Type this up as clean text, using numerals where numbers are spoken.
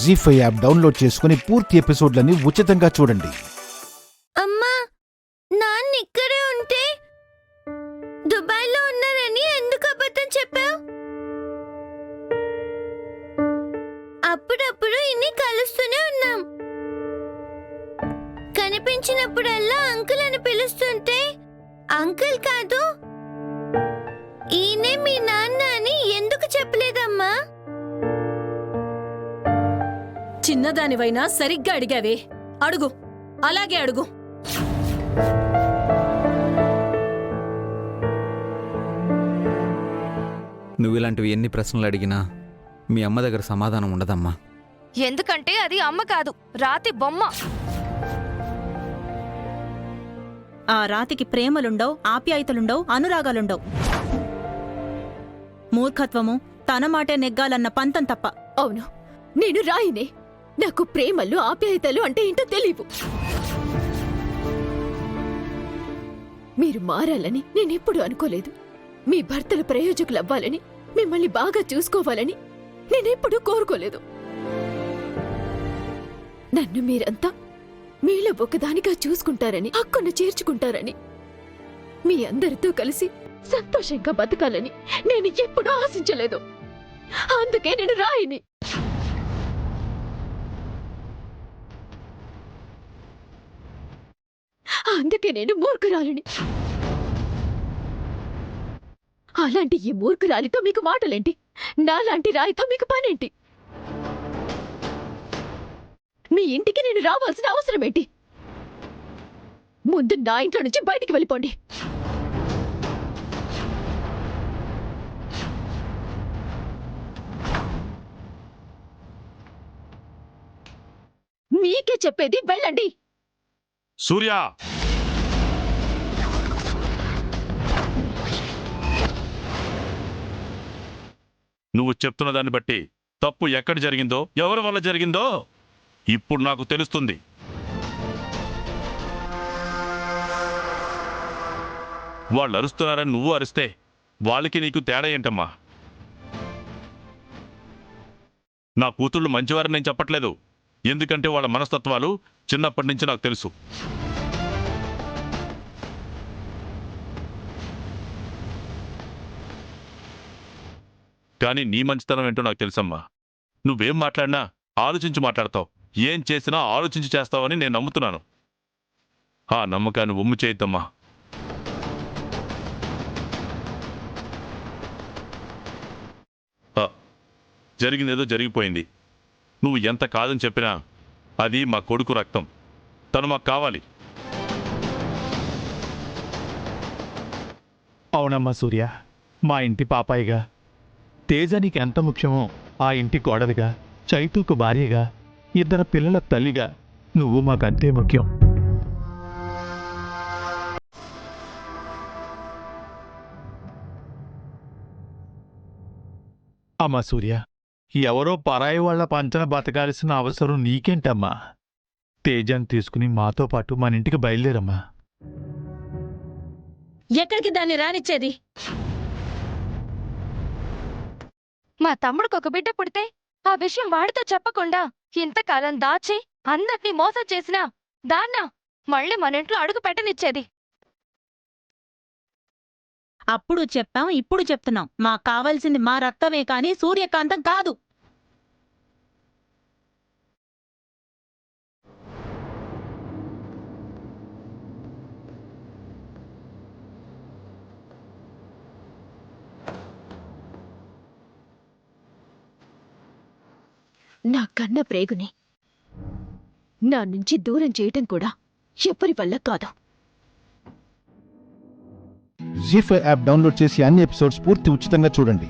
జీ5 app download చేసుకుని పూర్తి ఎపిసోడ్లని ఉచితంగా చూడండి. అమ్మా, నాన్న ఇక్కడే ఉంటే దుబాయ్లో ఉన్నారని ఎందుకు అబద్ధం చెప్పావు? అప్పుడప్పుడు ఇన్ని కలుస్తూనే ఉన్నాం. కనిపించినప్పుడల్లా అంకుల్ అని పిలుస్తుంటే అంకుల్ కాదు ఈయనే మీ నాన్న అని ఎందుకు చెప్పలేదమ్మా? చిన్నదానివైనా సరిగ్గా అడిగావే. అడుగు, అలాగే అడుగు. నువ్విలాంటివి ఎన్ని ప్రశ్నలు అడిగినా మీ అమ్మ దగ్గర సమాధానం ఉండదమ్మా. ఎందుకంటే అది అమ్మ కాదు, రాతి బొమ్మ. ఆ రాతికి ప్రేమలుండవు, ఆప్యాయతలుండవు, అనురాగాలుండవు. మూర్ఖత్వము తన మాటే నెగ్గాలన్న పంతం తప్ప. అవును, నేను రాయినే. నాకు ప్రేమలు ఆప్యాయతలు అంటే ఏంటో తెలియవు. మీరు మారాలని నేనెప్పుడు అనుకోలేదు. మీ భర్తలు ప్రయోజకులవ్వాలని, మిమ్మల్ని బాగా చూసుకోవాలని నేనెప్పుడూ కోరుకోలేదు. నన్ను మీరంతా మీలో ఒకదానిగా చూసుకుంటారని, హక్కును చేర్చుకుంటారని, మీ అందరితో కలిసి సంతోషంగా బతకాలని నేను ఎప్పుడూ ఆశించలేదు. అందుకే నేను రాయిని. అందుకే నేను మూర్ఖురాలిని. అలాంటి ఈ మూర్ఖురాలితో మీకు మాటలేంటి? నాలాంటి రాయితో మీకు పనేంటి? మీ ఇంటికి నేను రావాల్సిన అవసరం ఏంటి? ముందు నా ఇంట్లో నుంచి బయటికి వెళ్ళిపోండి. మీకే చెప్పేది, వెళ్ళండి. సూర్య, నువ్వు చెప్తున్న దాన్ని బట్టి తప్పు ఎక్కడ జరిగిందో, ఎవరి వల్ల జరిగిందో ఇప్పుడు నాకు తెలుస్తుంది. వాళ్ళు అరుస్తున్నారని నువ్వు అరిస్తే వాళ్ళకి నీకు తేడా ఏంటమ్మా? నా కూతుళ్ళు మంచివారని నేను చెప్పట్లేదు, ఎందుకంటే వాళ్ళ మనస్తత్వాలు చిన్నప్పటి నుంచి నాకు తెలుసు. కానీ నీ మంచితనం ఏంటో నాకు తెలుసమ్మా. నువ్వేం మాట్లాడినా ఆలోచించి మాట్లాడతావు, ఏం చేసినా ఆలోచించి చేస్తావని నేను నమ్ముతున్నాను. ఆ నమ్మకాన్ని ఒమ్ము చేయొద్దమ్మా. జరిగిందేదో జరిగిపోయింది. నువ్వు ఎంత కాదని చెప్పినా అది మా కొడుకు రక్తం, తను మాకు కావాలి. అవునమ్మా సూర్య, మా ఇంటి పాపాయిగా, తేజ నీకు ఎంత ముఖ్యమో ఆ ఇంటి కోడలిగా, చైతూకు భార్యగా, ఇద్దరు పిల్లల తల్లిగా నువ్వు మాకంతే ముఖ్యం. అమ్మా సూర్య, ఎవరో పరాయి వాళ్ల పంచన బతకాల్సిన అవసరం నీకేంటమ్మా? తేజాన్ని తీసుకుని మాతో పాటు మన ఇంటికి బయలుదేరమ్మా. ఎక్కడికి దాన్ని రానిచ్చేది? మా తమ్ముడికి ఒక బిడ్డ పుడితే ఆ విషయం వాడితో చెప్పకుండా ఇంతకాలం దాచి అందరినీ మోసం చేసినా దాన్న మళ్ళీ మన ఇంట్లో అడుగు పెట్టనిచ్చేది. అప్పుడు చెప్పాం, ఇప్పుడు చెప్తున్నాం. మాకు కావాల్సింది మా రక్తమే కాని సూర్యకాంతం కాదు. నా కన్న ప్రేగుని నా నుంచి దూరం చేయటం కూడా ఎవరి వల్ల కాదు. జీ5 యాప్ డౌన్లోడ్ చేసి అన్ని ఎపిసోడ్స్ పూర్తి ఉచితంగా చూడండి.